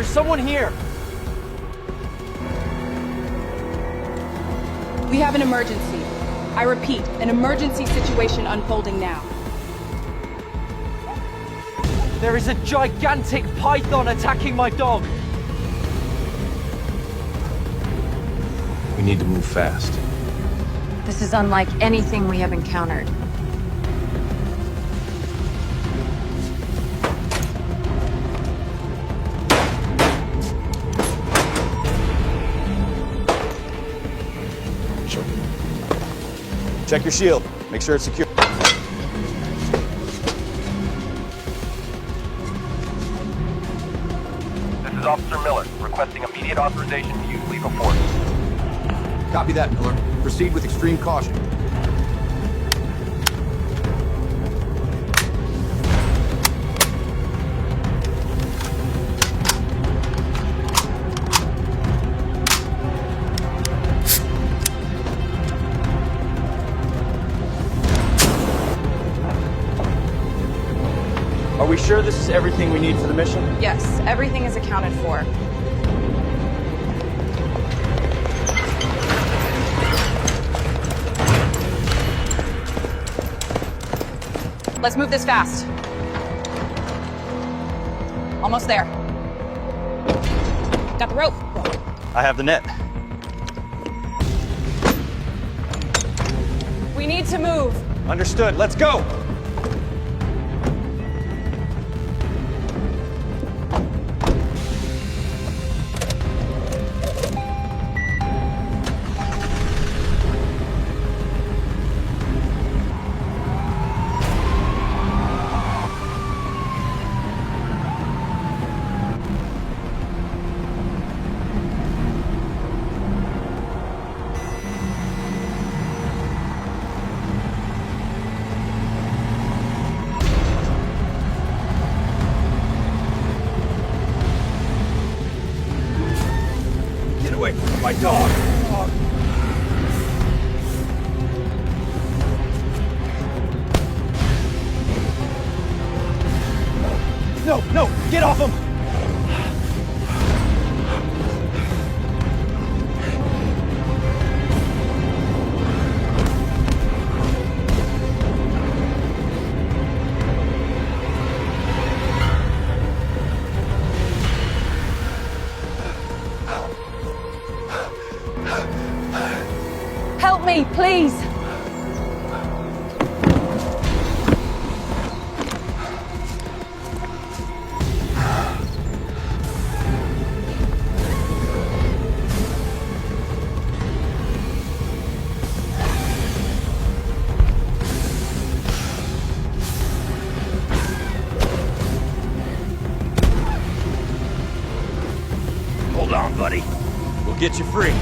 There's someone here! We have an emergency. I repeat, an emergency situation unfolding now. There is a gigantic python attacking my dog! We need to move fast. This is unlike anything we have encountered. Check your shield. Make sure it's secure. This is Officer Miller, requesting immediate authorization to use lethal force. Copy that, Miller. Proceed with extreme caution. Are we sure this is everything we need for the mission? Yes, everything is accounted for. Let's move this fast. Almost there. Got the rope. I have the net. We need to move. Understood, let's go! My dog! No, no, get off him! Help me, please. Hold on, buddy. We'll get you free.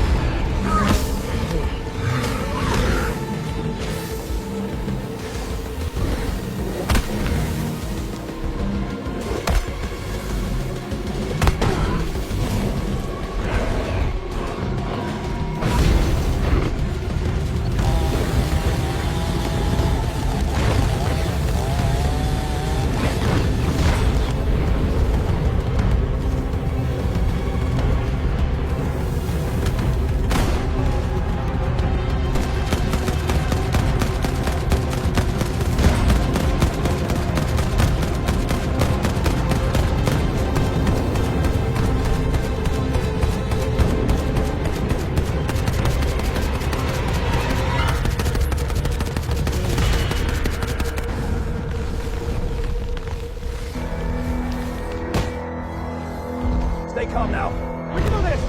Stay calm now. We can do this!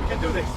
We can do this!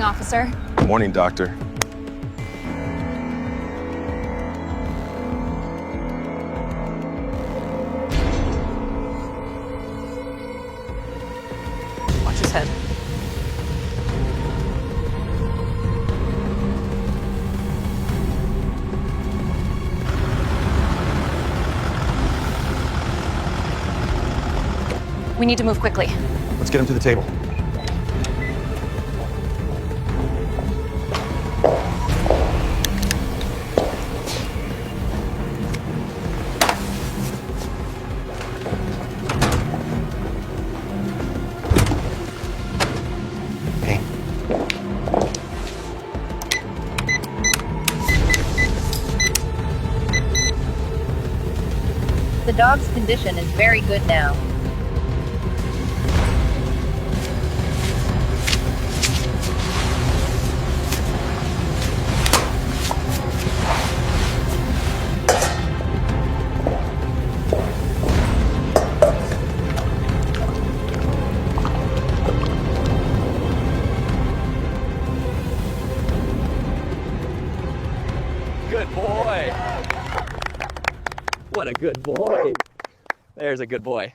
officer. Morning, Doctor. Watch his head. We need to move quickly. Let's get him to the table. Hey. The dog's condition is very good now. Good boy. What a good boy. There's a good boy.